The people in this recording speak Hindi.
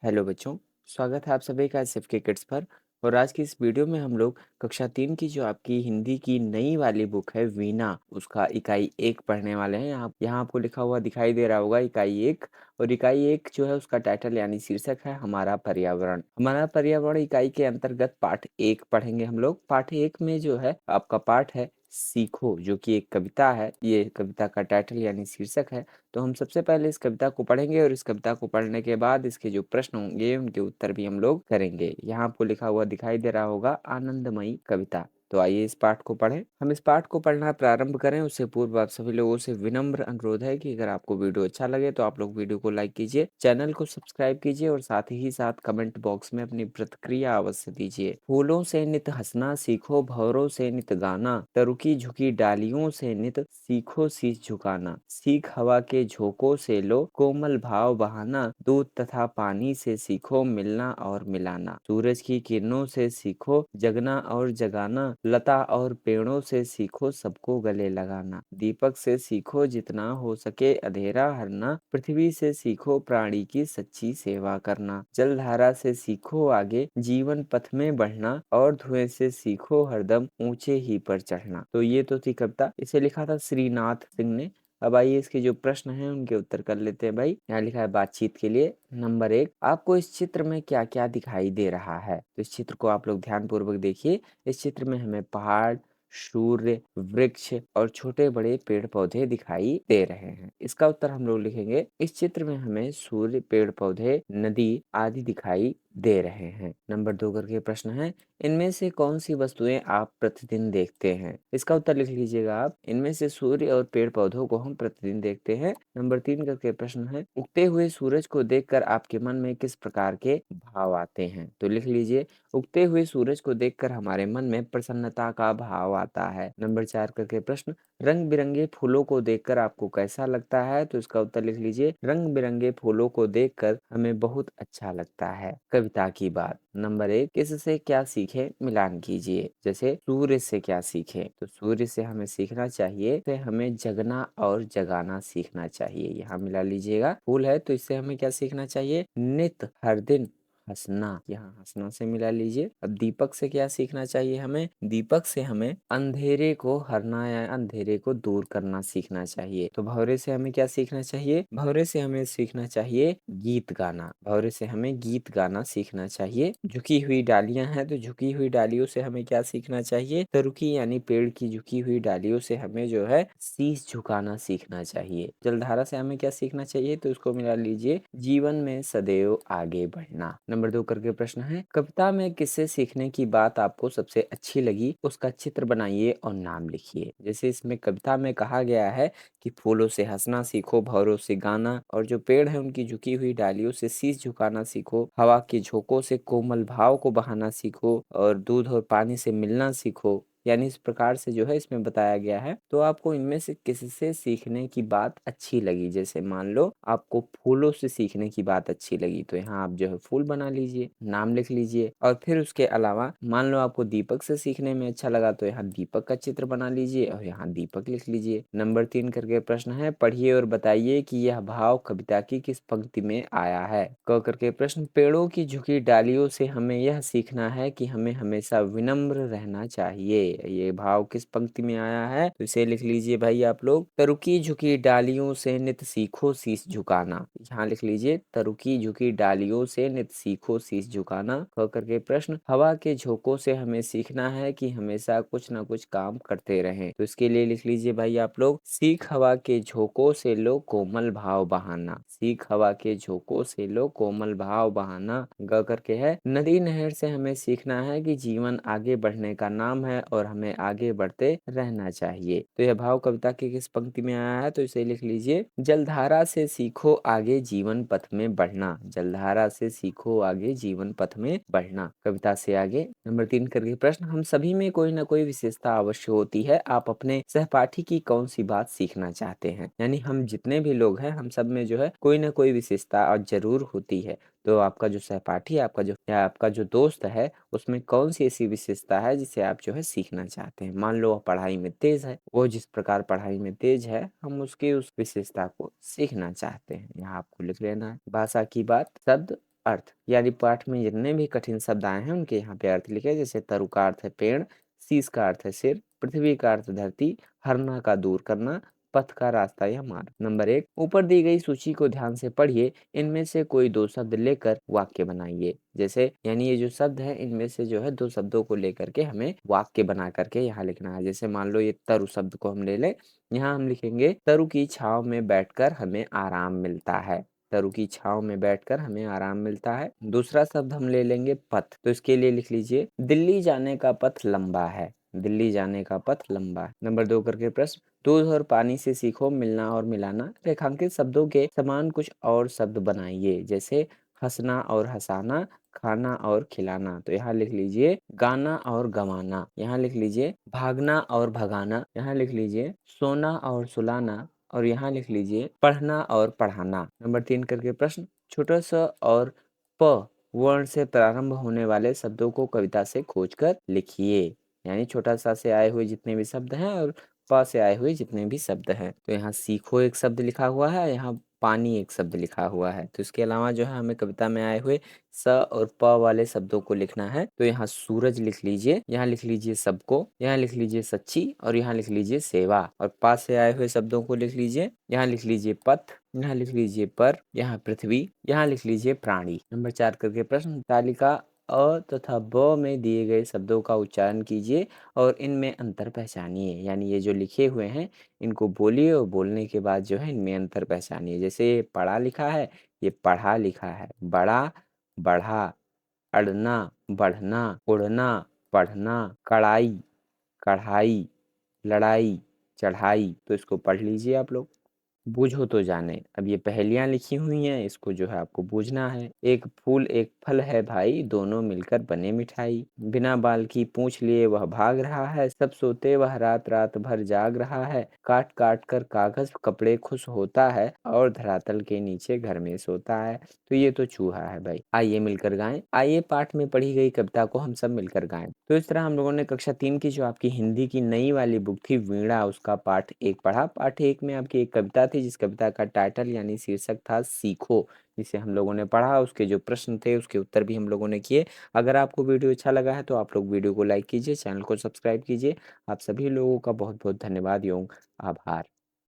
हेलो बच्चों, स्वागत है आप सभी का एसएफ के किड्स पर। और आज की इस वीडियो में हम लोग कक्षा 3 की जो आपकी हिंदी की नई वाली बुक है वीणा, उसका इकाई 1 पढ़ने वाले हैं। यहाँ आपको लिखा हुआ दिखाई दे रहा होगा इकाई 1। और इकाई 1 जो है उसका टाइटल यानी शीर्षक है हमारा पर्यावरण। हमारा पर्यावरण इकाई के अंतर्गत पाठ 1 पढ़ेंगे हम लोग। पाठ 1 में जो है आपका पाठ है सीखो, जो कि एक कविता है। ये कविता का टाइटल यानी शीर्षक है। तो हम सबसे पहले इस कविता को पढ़ेंगे और इस कविता को पढ़ने के बाद इसके जो प्रश्न होंगे उनके उत्तर भी हम लोग करेंगे। यहाँ आपको लिखा हुआ दिखाई दे रहा होगा आनंदमयी कविता। तो आइए इस पाठ को पढ़ें। हम इस पाठ को पढ़ना प्रारंभ करें उससे पूर्व आप सभी लोगों से विनम्र अनुरोध है कि अगर आपको वीडियो अच्छा लगे तो आप लोग वीडियो को लाइक कीजिए, चैनल को सब्सक्राइब कीजिए और साथ ही साथ कमेंट बॉक्स में अपनी प्रतिक्रिया अवश्य दीजिए। फूलों से नित हंसना सीखो, भंवरों से नित गाना, तरुकी झुकी डालियों से नित सीखो शीश झुकाना। सीख हवा के झोंकों से लो कोमल भाव बहाना, दूध तथा पानी से सीखो मिलना और मिलाना। सूरज की किरणों से सीखो जगना और जगाना, लता और पेड़ों से सीखो सबको गले लगाना। दीपक से सीखो जितना हो सके अंधेरा हरना, पृथ्वी से सीखो प्राणी की सच्ची सेवा करना। जलधारा से सीखो आगे जीवन पथ में बढ़ना, और धुएं से सीखो हरदम ऊंचे ही पर चढ़ना। तो ये तो थी कविता, इसे लिखा था श्रीनाथ सिंह ने। अब आइए इसके जो प्रश्न हैं उनके उत्तर कर लेते हैं भाई। यहाँ लिखा है बातचीत के लिए। नंबर 1, आपको इस चित्र में क्या क्या दिखाई दे रहा है? तो इस चित्र को आप लोग ध्यान पूर्वक देखिए। इस चित्र में हमें पहाड़, सूर्य, वृक्ष और छोटे बड़े पेड़ पौधे दिखाई दे रहे हैं। इसका उत्तर हम लोग लिखेंगे, इस चित्र में हमें सूर्य, पेड़ पौधे, नदी आदि दिखाई दे रहे हैं। नंबर 2 करके प्रश्न है, इनमें से कौन सी वस्तुएं आप प्रतिदिन देखते हैं? इसका उत्तर लिख लीजिएगा आप, इनमें से सूर्य और पेड़ पौधों को हम प्रतिदिन देखते हैं। नंबर 3 करके प्रश्न है, उगते हुए सूरज को देखकर आपके मन में किस प्रकार के भाव आते हैं? तो लिख लीजिए, उगते हुए सूरज को देखकर हमारे मन में प्रसन्नता का भाव आता है। नंबर 4 करके प्रश्न, रंग बिरंगे फूलों को देखकर आपको कैसा लगता है? तो इसका उत्तर लिख लीजिए, रंग बिरंगे फूलों को देखकर हमें बहुत अच्छा लगता है। कविता की बात। नंबर 1, किससे क्या सीखे मिलान कीजिए। जैसे सूर्य से क्या सीखे? तो सूर्य से हमें सीखना चाहिए, तो हमें जगना और जगाना सीखना चाहिए। यहाँ मिला लीजिएगा। फूल है तो इससे हमें क्या सीखना चाहिए? नित, हर दिन हंसना। यहाँ हंसना से मिला लीजिए। अब दीपक से क्या सीखना चाहिए हमें? दीपक से हमें अंधेरे को हरना या अंधेरे को दूर करना सीखना चाहिए। तो भंवरे से हमें क्या सीखना चाहिए? भंवरे से हमें सीखना चाहिए गीत गाना। भंवरे से हमें गीत गाना सीखना चाहिए। झुकी हुई डालियां हैं तो झुकी हुई डालियों से हमें क्या सीखना चाहिए? तरुकी यानी पेड़ की झुकी हुई डालियों से हमें जो है शीश झुकाना सीखना चाहिए। जलधारा से हमें क्या सीखना चाहिए? तो उसको मिला लीजिए, जीवन में सदैव आगे बढ़ना। नंबर 2 करके प्रश्न है, कविता में किससे सीखने की बात आपको सबसे अच्छी लगी? उसका चित्र बनाइए और नाम लिखिए। जैसे इसमें कविता में कहा गया है कि फूलों से हंसना सीखो, भंवरों से गाना, और जो पेड़ है उनकी झुकी हुई डालियों से शीश झुकाना सीखो, हवा के झोंकों से कोमल भाव को बहाना सीखो, और दूध और पानी से मिलना सीखो। यानी इस प्रकार से जो है इसमें बताया गया है। तो आपको इनमें से किससे सीखने की बात अच्छी लगी? जैसे मान लो आपको फूलों से सीखने की बात अच्छी लगी, तो यहाँ आप जो है फूल बना लीजिए, नाम लिख लीजिए। और फिर उसके अलावा मान लो आपको दीपक से सीखने में अच्छा लगा, तो यहाँ दीपक का चित्र बना लीजिए और यहाँ दीपक लिख लीजिए। नंबर 3 करके प्रश्न है, पढ़िए और बताइए कि यह भाव कविता की किस पंक्ति में आया है? क करके प्रश्न, पेड़ों की झुकी डालियों से हमें यह सीखना है कि हमें हमेशा विनम्र रहना चाहिए। ये भाव किस पंक्ति में आया है? तो इसे लिख लीजिए भाई आप लोग, तरुकी झुकी डालियों से नित सीखो शीश झुकाना। यहाँ लिख लीजिए, तरुकी झुकी डालियों से नित सीखो शीश झुकाना। क करके प्रश्न, हवा के झोंकों से हमें सीखना है कि हमेशा कुछ न कुछ काम करते रहें। तो इसके लिए लिख लीजिए भाई आप लोग, सीख हवा के झोंकों से लो कोमल भाव बहाना। सीख हवा के झोंकों से लो कोमल भाव बहाना। ग करके है, नदी नहर से हमें सीखना है कि जीवन आगे बढ़ने का नाम है और हमें आगे बढ़ते रहना चाहिए। तो यह भाव कविता की किस पंक्ति में आया है? तो इसे लिख लीजिए, जलधारा से सीखो आगे जीवन पथ में बढ़ना। जलधारा से सीखो आगे जीवन पथ में बढ़ना। कविता से आगे नंबर 3 करके प्रश्न, हम सभी में कोई ना कोई विशेषता अवश्य होती है, आप अपने सहपाठी की कौन सी बात सीखना चाहते हैं? यानी हम जितने भी लोग हैं हम सब में जो है कोई ना कोई विशेषता और जरूर होती है। तो आपका जो सहपाठी, आपका जो या आपका जो दोस्त है, उसमें कौन सी ऐसी विशेषता है जिसे आप जो है सीखना चाहते हैं? मान लो वह पढ़ाई में तेज है, वो जिस प्रकार पढ़ाई में तेज है हम उसकी उस विशेषता को सीखना चाहते हैं। यहाँ आपको लिख लेना है। भाषा की बात, शब्द अर्थ, यानी पाठ में जितने भी कठिन शब्द आए हैं उनके यहाँ पे अर्थ लिखे। जैसे तरु का अर्थ है पेड़, शीश का अर्थ है सिर, पृथ्वी का अर्थ धरती, हरना का दूर करना, पथ का रास्ता या मार्ग। नंबर 1, ऊपर दी गई सूची को ध्यान से पढ़िए, इनमें से कोई 2 शब्द लेकर वाक्य बनाइए। जैसे यानी ये जो शब्द है इनमें से जो है 2 शब्दों को लेकर के हमें वाक्य बना करके यहाँ लिखना है। जैसे मान लो ये तरु शब्द को हम ले लें, यहाँ हम लिखेंगे तरु की छाव में बैठकर हमें आराम मिलता है। तरु की छाव में बैठकर हमें आराम मिलता है। दूसरा शब्द हम ले लेंगे पथ, तो इसके लिए लिख लीजिए दिल्ली जाने का पथ लंबा है। दिल्ली जाने का पथ लंबा है। नंबर 2 करके प्रश्न, दूध और पानी से सीखो मिलना और मिलाना। रेखांकित शब्दों के समान कुछ और शब्द बनाइए। जैसे हंसना और हंसाना, खाना और खिलाना। तो यहाँ लिख लीजिए गाना और गवाना। यहाँ लिख लीजिए भागना और भगाना। यहाँ लिख लीजिए सोना और सुलाना। और यहाँ लिख लीजिए पढ़ना और पढ़ाना। नंबर 3 करके प्रश्न, छोटा स और प वर्ण से प्रारंभ होने वाले शब्दों को कविता से खोजकर लिखिए। यानी छोटा सा से आए हुए जितने भी शब्द हैं और प से आए हुए जितने भी शब्द हैं। तो यहाँ सीखो एक शब्द लिखा हुआ है, यहाँ पानी एक शब्द लिखा हुआ है। तो इसके अलावा जो है हमें कविता में आए हुए स और प वाले शब्दों को लिखना है। तो यहाँ सूरज लिख लीजिए, यहाँ लिख लीजिए सबको, यहाँ लिख लीजिए सच्ची और यहाँ लिख लीजिए सेवा। और पास से आए हुए शब्दों को लिख लीजिए, यहाँ लिख लीजिए पथ, यहाँ लिख लीजिए पर, यहाँ पृथ्वी, यहाँ लिख लीजिए प्राणी। नंबर 4 करके प्रश्न, तालिका अ तथा ब में दिए गए शब्दों का उच्चारण कीजिए और इनमें अंतर पहचानिए। यानी ये जो लिखे हुए हैं इनको बोलिए और बोलने के बाद जो है इनमें अंतर पहचानिए। जैसे ये पढ़ा लिखा है, ये पढ़ा लिखा है। बड़ा, बढ़ा, अड़ना, बढ़ना, उड़ना, पढ़ना, कड़ाई, कढ़ाई, लड़ाई, चढ़ाई। तो इसको पढ़ लीजिए आप लोग। बूझो तो जाने, अब ये पहेलियां लिखी हुई हैं, इसको जो है आपको बूझना है। एक फूल एक फल है भाई, दोनों मिलकर बने मिठाई। बिना बाल की पूंछ लिए वह भाग रहा है, सब सोते वह रात रात भर जाग रहा है। काट काट कर कागज कपड़े खुश होता है और धरातल के नीचे घर में सोता है। तो ये तो चूहा है भाई। आइए मिलकर गाएं। आइए पाठ में पढ़ी गई कविता को हम सब मिलकर गाएं। तो इस तरह हम लोगों ने कक्षा 3 की जो आपकी हिंदी की नई वाली बुक थी वीणा, उसका पाठ 1 पढ़ा। पाठ 1 में आपकी एक कविता थी जिस कविता का टाइटल यानी शीर्षक था सीखो, जिसे हम लोगों ने पढ़ा। उसके जो प्रश्न थे उसके उत्तर भी हम लोगों ने किए। अगर आपको वीडियो अच्छा लगा है तो आप लोग वीडियो को लाइक कीजिए, चैनल को सब्सक्राइब कीजिए। आप सभी लोगों का बहुत बहुत धन्यवाद एवं आभार।